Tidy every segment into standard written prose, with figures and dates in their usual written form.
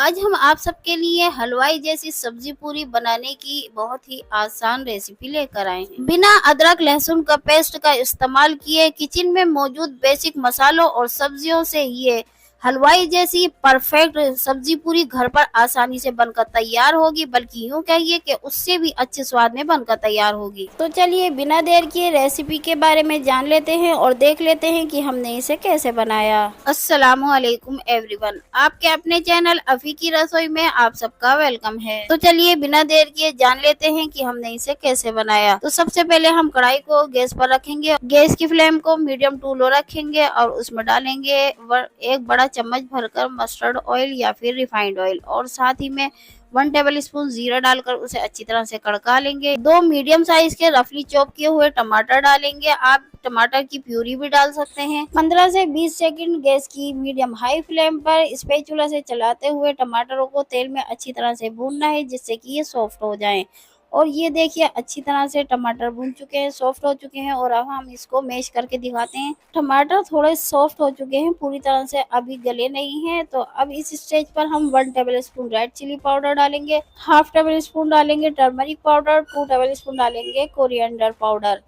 आज हम आप सबके लिए हलवाई जैसी सब्जी पूरी बनाने की बहुत ही आसान रेसिपी लेकर आए हैं। बिना अदरक लहसुन का पेस्ट का इस्तेमाल किए किचन में मौजूद बेसिक मसालों और सब्जियों से ये हलवाई जैसी परफेक्ट सब्जी पूरी घर पर आसानी से बनकर तैयार होगी, बल्कि यूं कहिए कि उससे भी अच्छे स्वाद में बनकर तैयार होगी। तो चलिए बिना देर किए रेसिपी के बारे में जान लेते हैं और देख लेते हैं कि हमने इसे कैसे बनाया। अस्सलामुअलैकुम एवरीवन, आपके अपने चैनल अफी की रसोई में आप सबका वेलकम है। तो चलिए बिना देर किए जान लेते हैं कि हमने इसे कैसे बनाया। तो सबसे पहले हम कढ़ाई को गैस पर रखेंगे, गैस की फ्लेम को मीडियम टू लो रखेंगे और उसमें डालेंगे एक बड़ा चम्मच भरकर मस्टर्ड ऑयल या फिर रिफाइंड ऑयल और साथ ही में 1 टेबल स्पून जीरा डालकर उसे अच्छी तरह से कड़का लेंगे। 2 मीडियम साइज के रफली चॉप किए हुए टमाटर डालेंगे, आप टमाटर की प्यूरी भी डाल सकते हैं। 15 से 20 सेकंड गैस की मीडियम हाई फ्लेम पर स्पैचुला से चलाते हुए टमाटरों को तेल में अच्छी तरह से भूनना है, जिससे कि ये सॉफ्ट हो जाएं। और ये देखिए अच्छी तरह से टमाटर भून चुके हैं, सॉफ्ट हो चुके हैं और अब हम इसको मैश करके दिखाते हैं। टमाटर थोड़े सॉफ्ट हो चुके हैं, पूरी तरह से अभी गले नहीं हैं। तो अब इस स्टेज पर हम 1 table spoon red chilli powder डालेंगे, हाफ टेबल स्पून डालेंगे टर्मरिक पाउडर, 2 टेबल स्पून डालेंगे कोरिएंडर पाउडर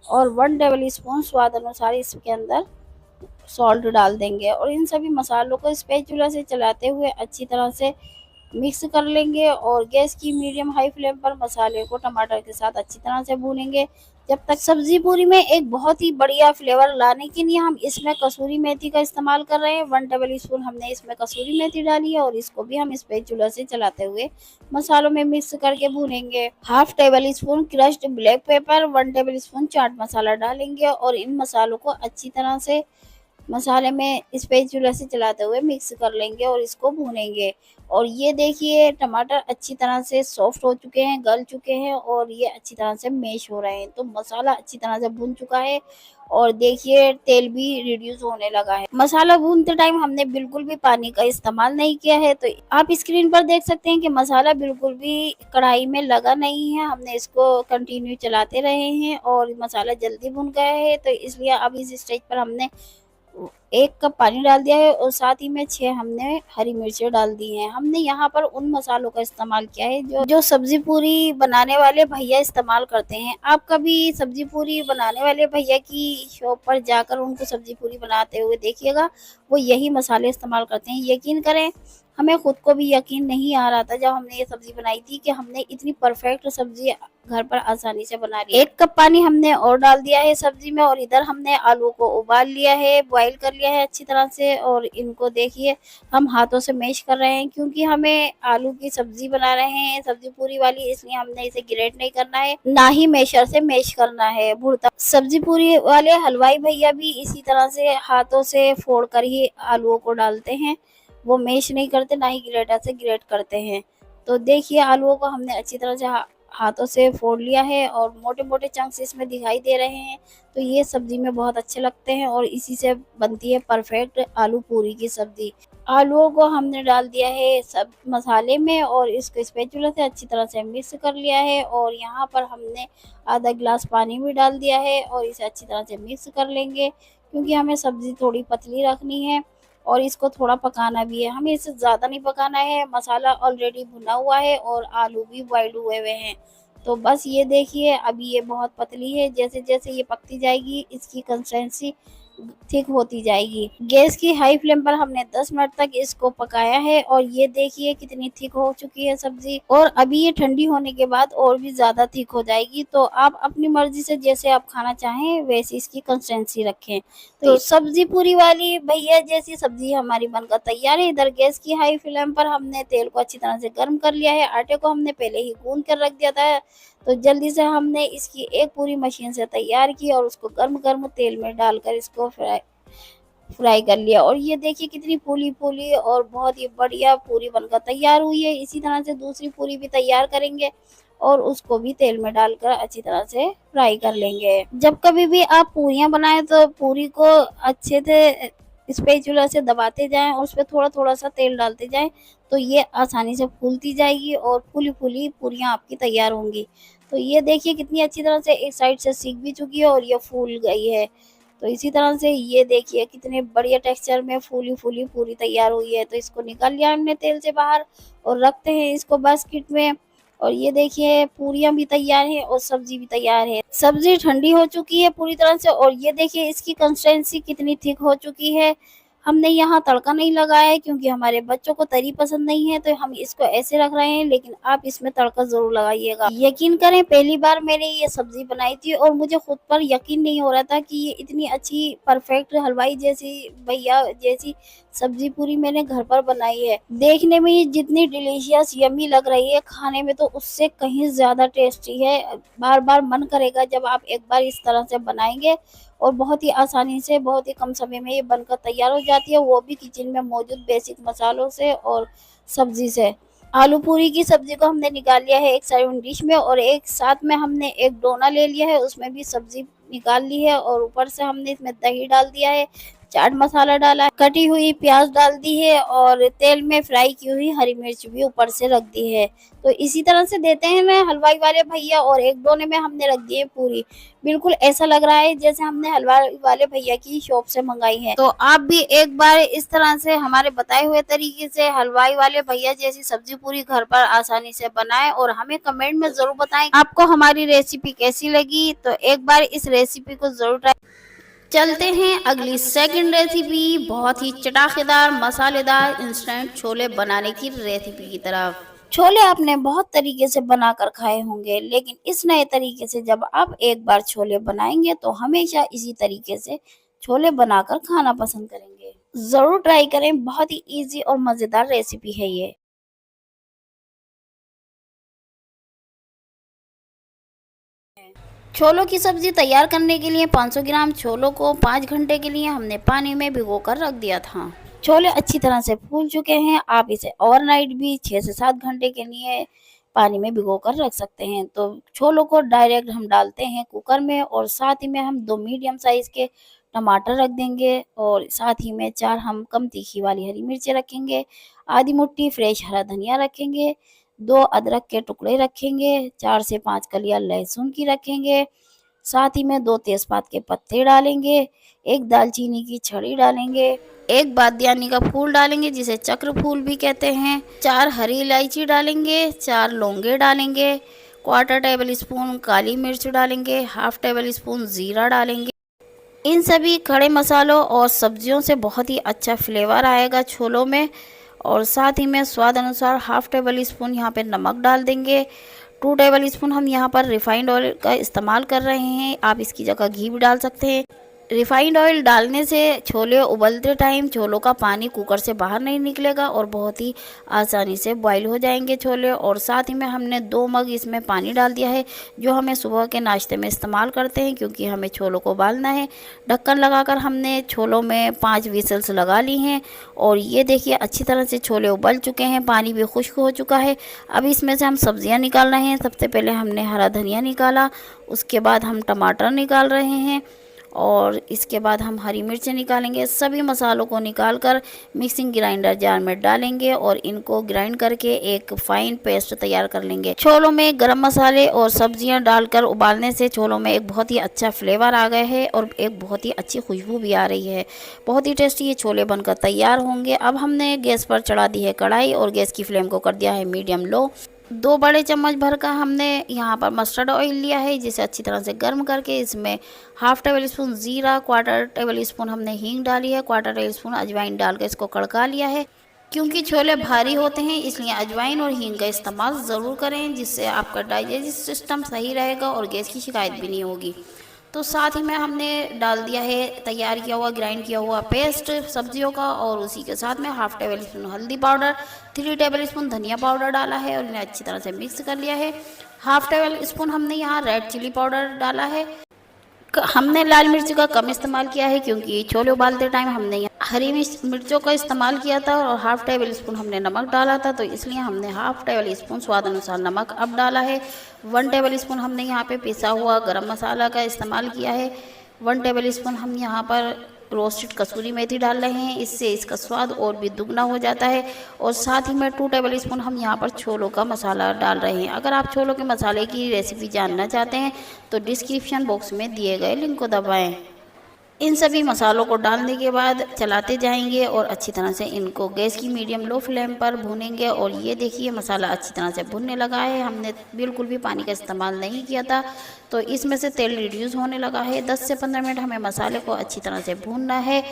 और 1 टेबल स्पून स्वाद अनुसार इसके अंदर सॉल्ट डाल देंगे। और इन सभी मसालों को स्पैचुला से चलाते हुए अच्छी तरह से मिक्स कर लेंगे और गैस की मीडियम हाई फ्लेम पर मसाले को टमाटर के साथ अच्छी तरह से भूनेंगे जब तक। सब्जी पूरी में एक बहुत ही बढ़िया फ्लेवर लाने के लिए हम इसमें कसूरी मेथी का इस्तेमाल कर रहे हैं। 1 टेबल स्पून हमने इसमें कसूरी मेथी डाली है और इसको भी हम स्पैचुला से चलाते हुए मसालों में मिक्स करके भूनेंगे। Half table spoon crushed black pepper, 1 table spoon chaat masala डालेंगे और इन मसालों को अच्छी तरह से मसाले में स्पैचुला से चलाते हुए मिक्स कर लेंगे और इसको भूनेंगे। और ये देखिए टमाटर अच्छी तरह से सॉफ्ट हो चुके हैं, गल चुके हैं और ये अच्छी तरह से मैश हो रहे हैं। तो मसाला अच्छी तरह से भून चुका है और देखिए तेल भी रिड्यूस होने लगा है। मसाला भूनते टाइम हमने बिल्कुल भी पानी का इस्तेमाल नहीं किया है। तो आप स्क्रीन पर देख सकते हैं कि मसाला बिल्कुल भी कढ़ाई में लगा नहीं है, हमने इसको कंटिन्यू चलाते रहे हैं और मसाला जल्दी भुन गया है। तो इसलिए अब इस स्टेज पर हमने 1 कप पानी डाल दिया है और साथ ही में 6 हमने हरी मिर्चें डाल दी हैं। हमने यहाँ पर उन मसालों का इस्तेमाल किया है जो सब्जी पूरी बनाने वाले भैया इस्तेमाल करते हैं। आप कभी सब्जी पूरी बनाने वाले भैया की शॉप पर जाकर उनको सब्जी पूरी बनाते हुए देखिएगा, वो यही मसाले इस्तेमाल करते हैं। यकीन करें हमें खुद को भी यकीन नहीं आ रहा था जब हमने ये सब्जी बनाई थी कि हमने इतनी परफेक्ट सब्जी घर पर आसानी से बना ली। 1 कप पानी हमने और डाल दिया है सब्जी में और इधर हमने आलू को उबाल लिया है, बॉईल कर लिया है अच्छी तरह से। और इनको देखिए हम हाथों से मैश कर रहे हैं क्योंकि हमें आलू की सब्जी बना रहे हैं सब्जी पूरी वाली, इसलिए हमने इसे ग्रेट नहीं करना है, ना ही मैशर से मैश करना है भुरता। सब्जी पूरी वाले हलवाई भैया भी इसी तरह से हाथों से फोड़ कर ही आलूओं को डालते हैं, वो मैश नहीं करते, ना ही ग्रेटर से ग्रेट करते हैं। तो देखिए आलूओं को हमने अच्छी तरह से हाथों से फोड़ लिया है और मोटे मोटे चंक्स इसमें दिखाई दे रहे हैं। तो ये सब्जी में बहुत अच्छे लगते हैं और इसी से बनती है परफेक्ट आलू पूरी की सब्जी। आलूओं को हमने डाल दिया है सब मसाले में और इसको स्पैचुला से अच्छी तरह से मिक्स कर लिया है और यहाँ पर हमने आधा गिलास पानी भी डाल दिया है और इसे अच्छी तरह से मिक्स कर लेंगे क्योंकि हमें सब्जी थोड़ी पतली रखनी है और इसको थोड़ा पकाना भी है, हमें इसे ज़्यादा नहीं पकाना है। मसाला ऑलरेडी भुना हुआ है और आलू भी बॉइल्ड हुए हुए हैं। तो बस ये देखिए अभी ये बहुत पतली है, जैसे जैसे ये पकती जाएगी इसकी कंसिस्टेंसी थिक होती जाएगी। गैस की हाई फ्लेम पर हमने 10 मिनट तक इसको पकाया है और ये देखिए कितनी थिक हो चुकी है सब्जी। और अभी ये ठंडी होने के बाद और भी ज्यादा थिक हो जाएगी। तो आप अपनी मर्जी से जैसे आप खाना चाहें वैसे इसकी कंसिस्टेंसी रखें। तो सब्जी पूरी वाली भैया जैसी सब्जी हमारी बनकर तैयार है। इधर गैस की हाई फ्लेम पर हमने तेल को अच्छी तरह से गर्म कर लिया है, आटे को हमने पहले ही गूंद कर रख दिया था। तो जल्दी से हमने इसकी एक पूरी मशीन से तैयार की और उसको गर्म गर्म तेल में डालकर इसको फ्राई कर लिया। और ये देखिए कितनी फूली फूली और बहुत ही बढ़िया पूरी बनकर तैयार हुई है। इसी तरह से दूसरी पूरी भी तैयार करेंगे और उसको भी तेल में डालकर अच्छी तरह से फ्राई कर लेंगे। जब कभी भी आप पूरियां बनाएं तो पूरी को अच्छे से स्पैचुला से दबाते जाएं और उस पर थोड़ा थोड़ा सा तेल डालते जाएं, तो ये आसानी से फूलती जाएगी और फूली फूली पूरियां आपकी तैयार होंगी। तो ये देखिए कितनी अच्छी तरह से एक साइड से सीख भी चुकी है और ये फूल गई है। तो इसी तरह से ये देखिए कितने बढ़िया टेक्सचर में फूली फूली पूरी तैयार हुई है। तो इसको निकाल लिया हमने तेल से बाहर और रखते हैं इसको बास्केट में। और ये देखिए पूरियां भी तैयार है और सब्जी भी तैयार है। सब्जी ठंडी हो चुकी है पूरी तरह से और ये देखिए इसकी कंसिस्टेंसी कितनी थिक हो चुकी है। हमने यहाँ तड़का नहीं लगाया है क्योंकि हमारे बच्चों को तरी पसंद नहीं है, तो हम इसको ऐसे रख रहे हैं, लेकिन आप इसमें तड़का जरूर लगाइएगा। यकीन करें पहली बार मैंने ये सब्जी बनाई थी और मुझे खुद पर यकीन नहीं हो रहा था कि ये इतनी अच्छी परफेक्ट हलवाई जैसी भैया जैसी सब्जी पूरी मैंने घर पर बनाई है। देखने में ये जितनी डिलीशियस यम्मी लग रही है, खाने में तो उससे कहीं ज्यादा टेस्टी है। बार बार मन करेगा जब आप एक बार इस तरह से बनाएंगे। और बहुत ही आसानी से बहुत ही कम समय में ये बनकर तैयार हो जाती है, वो भी किचन में मौजूद बेसिक मसालों से और सब्जी से। आलू पूरी की सब्जी को हमने निकाल लिया है एक सर्विंग डिश में और एक साथ में हमने एक डोना ले लिया है, उसमें भी सब्जी निकाल ली है और ऊपर से हमने इसमें दही डाल दिया है, चाट मसाला डाला है, कटी हुई प्याज डाल दी है और तेल में फ्राई की हुई हरी मिर्च भी ऊपर से रख दी है। तो इसी तरह से देते हैं ना हलवाई वाले भैया। और एक डोने में हमने रख दी है पूरी। बिल्कुल ऐसा लग रहा है जैसे हमने हलवाई वाले भैया की शॉप से मंगाई है। तो आप भी एक बार इस तरह से हमारे बताए हुए तरीके से हलवाई वाले भैया जैसी सब्जी पूरी घर पर आसानी से बनाएं और हमें कमेंट में जरूर बताएं आपको हमारी रेसिपी कैसी लगी। तो एक बार इस रेसिपी को जरूर ट्राई। चलते हैं अगली सेकंड रेसिपी, बहुत ही चटाकेदार मसालेदार इंस्टेंट छोले बनाने की रेसिपी की तरफ। छोले आपने बहुत तरीके से बनाकर खाए होंगे, लेकिन इस नए तरीके से जब आप एक बार छोले बनाएंगे तो हमेशा इसी तरीके से छोले बनाकर खाना पसंद करेंगे। जरूर ट्राई करें, बहुत ही इजी और मजेदार रेसिपी है ये। छोलों की सब्जी तैयार करने के लिए 500 ग्राम छोलों को 5 घंटे के लिए हमने पानी में भिगोकर रख दिया था। छोले अच्छी तरह से फूल चुके हैं। आप इसे ओवरनाइट भी 6 से 7 घंटे के लिए पानी में भिगोकर रख सकते हैं। तो छोलों को डायरेक्ट हम डालते हैं कुकर में और साथ ही में हम 2 मीडियम साइज के टमाटर रख देंगे और साथ ही में 4 हम कम तीखी वाली हरी मिर्चें रखेंगे, आधी मुट्ठी फ्रेश हरा धनिया रखेंगे, 2 अदरक के टुकड़े रखेंगे, 4 से 5 कलियां लहसुन की रखेंगे, साथ ही में 2 तेजपात के पत्ते डालेंगे, 1 दालचीनी की छड़ी डालेंगे, 1 बादियानी का फूल डालेंगे जिसे चक्र फूल भी कहते हैं, 4 हरी इलायची डालेंगे, 4 लौंगे डालेंगे, क्वार्टर टेबल स्पून काली मिर्च डालेंगे, हाफ टेबल स्पून जीरा डालेंगे। इन सभी खड़े मसालों और सब्जियों से बहुत ही अच्छा फ्लेवर आएगा छोलों में। और साथ ही में स्वाद अनुसार हाफ टेबल स्पून यहाँ पे नमक डाल देंगे। 2 टेबल स्पून हम यहाँ पर रिफाइंड ऑयल का इस्तेमाल कर रहे हैं, आप इसकी जगह घी भी डाल सकते हैं। रिफाइंड ऑयल डालने से छोले उबलते टाइम छोलों का पानी कुकर से बाहर नहीं निकलेगा और बहुत ही आसानी से बॉईल हो जाएंगे छोले। और साथ ही में हमने 2 मग इसमें पानी डाल दिया है जो हमें सुबह के नाश्ते में इस्तेमाल करते हैं क्योंकि हमें छोलों को उबालना है। ढक्कन लगाकर हमने छोलों में 5 विसल्स लगा ली हैं और ये देखिए अच्छी तरह से छोले उबल चुके हैं, पानी भी खुश्क हो चुका है। अब इसमें से हम सब्जियाँ निकाल रहे हैं। सबसे पहले हमने हरा धनिया निकाला, उसके बाद हम टमाटर निकाल रहे हैं और इसके बाद हम हरी मिर्चें निकालेंगे। सभी मसालों को निकालकर मिक्सिंग ग्राइंडर जार में डालेंगे और इनको ग्राइंड करके एक फाइन पेस्ट तैयार कर लेंगे। छोलों में गरम मसाले और सब्जियां डालकर उबालने से छोलों में एक बहुत ही अच्छा फ्लेवर आ गया है और एक बहुत ही अच्छी खुशबू भी आ रही है। बहुत ही टेस्टी ये छोले बनकर तैयार होंगे। अब हमने गैस पर चढ़ा दी है कढ़ाई और गैस की फ्लेम को कर दिया है मीडियम लो। 2 बड़े चम्मच भर का हमने यहाँ पर मस्टर्ड ऑयल लिया है जिसे अच्छी तरह से गर्म करके इसमें हाफ टेबल स्पून जीरा, क्वार्टर टेबल स्पून हमने हींग डाली है, क्वार्टर टेबल स्पून अजवाइन डालकर इसको कड़का लिया है। क्योंकि छोले भारी होते हैं इसलिए अजवाइन और हींग का इस्तेमाल ज़रूर करें जिससे आपका डाइजेस्टिव सिस्टम सही रहेगा और गैस की शिकायत भी नहीं होगी। तो साथ ही में हमने डाल दिया है तैयार किया हुआ ग्राइंड किया हुआ पेस्ट सब्जियों का और उसी के साथ में हाफ टेबल स्पून हल्दी पाउडर, 3 टेबल स्पून धनिया पाउडर डाला है और इन्हें अच्छी तरह से मिक्स कर लिया है। हाफ टेबल स्पून हमने यहाँ रेड चिली पाउडर डाला है। हमने लाल मिर्च का कम इस्तेमाल किया है क्योंकि छोले उबालते टाइम हमने यहाँ हरी मिर्चों का इस्तेमाल किया था और हाफ टेबल स्पून हमने नमक डाला था, तो इसलिए हमने हाफ टेबल स्पून स्वाद अनुसार नमक अब डाला है। 1 टेबल स्पून हमने यहाँ पे पिसा हुआ गरम मसाला का इस्तेमाल किया है। 1 टेबल स्पून हम यहाँ पर रोस्टेड कसूरी मेथी डाल रहे हैं, इससे इसका स्वाद और भी दुगना हो जाता है। और साथ ही में 2 टेबल स्पून हम यहाँ पर छोलों का मसाला डाल रहे हैं। अगर आप छोलों के मसाले की रेसिपी जानना चाहते हैं तो डिस्क्रिप्शन बॉक्स में दिए गए लिंक को दबाएं। इन सभी मसालों को डालने के बाद चलाते जाएंगे और अच्छी तरह से इनको गैस की मीडियम लो फ्लेम पर भूनेंगे। और ये देखिए मसाला अच्छी तरह से भुनने लगा है, हमने बिल्कुल भी पानी का इस्तेमाल नहीं किया था, तो इसमें से तेल रिड्यूस होने लगा है। 10 से 15 मिनट हमें मसाले को अच्छी तरह से भूनना है।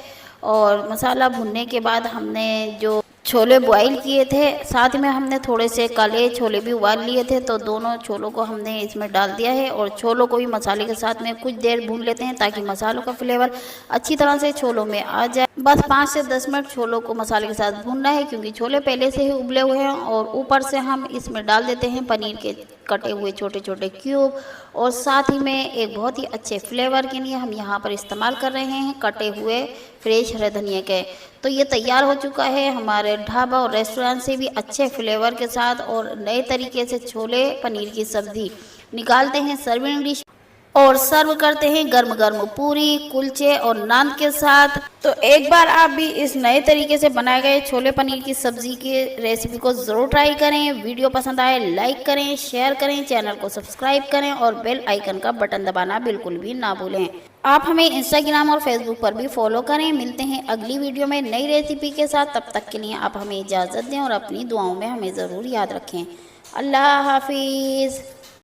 और मसाला भुनने के बाद हमने जो छोले बॉईल किए थे, साथ में हमने थोड़े से काले छोले भी उबाल लिए थे, तो दोनों छोलों को हमने इसमें डाल दिया है। और छोलों को भी मसाले के साथ में कुछ देर भून लेते हैं ताकि मसालों का फ्लेवर अच्छी तरह से छोलों में आ जाए। बस 5 से 10 मिनट छोलों को मसाले के साथ भूनना है, क्योंकि छोले पहले से ही उबले हुए हैं। और ऊपर से हम इसमें डाल देते हैं पनीर के कटे हुए छोटे छोटे क्यूब। और साथ ही में एक बहुत ही अच्छे फ्लेवर के लिए हम यहाँ पर इस्तेमाल कर रहे हैं कटे हुए फ्रेश हरे धनिया के। तो ये तैयार हो चुका है हमारे ढाबा और रेस्टोरेंट से भी अच्छे फ्लेवर के साथ और नए तरीके से छोले पनीर की सब्ज़ी। निकालते हैं सर्विंग डिश और सर्व करते हैं गर्म गर्म पूरी, कुलचे और नान के साथ। तो एक बार आप भी इस नए तरीके से बनाए गए छोले पनीर की सब्ज़ी की रेसिपी को ज़रूर ट्राई करें। वीडियो पसंद आए लाइक करें, शेयर करें, चैनल को सब्सक्राइब करें और बेल आइकन का बटन दबाना बिल्कुल भी ना भूलें। आप हमें इंस्टाग्राम और फेसबुक पर भी फॉलो करें। मिलते हैं अगली वीडियो में नई रेसिपी के साथ, तब तक के लिए आप हमें इजाज़त दें और अपनी दुआओं में हमें ज़रूर याद रखें। अल्लाह हाफिज़।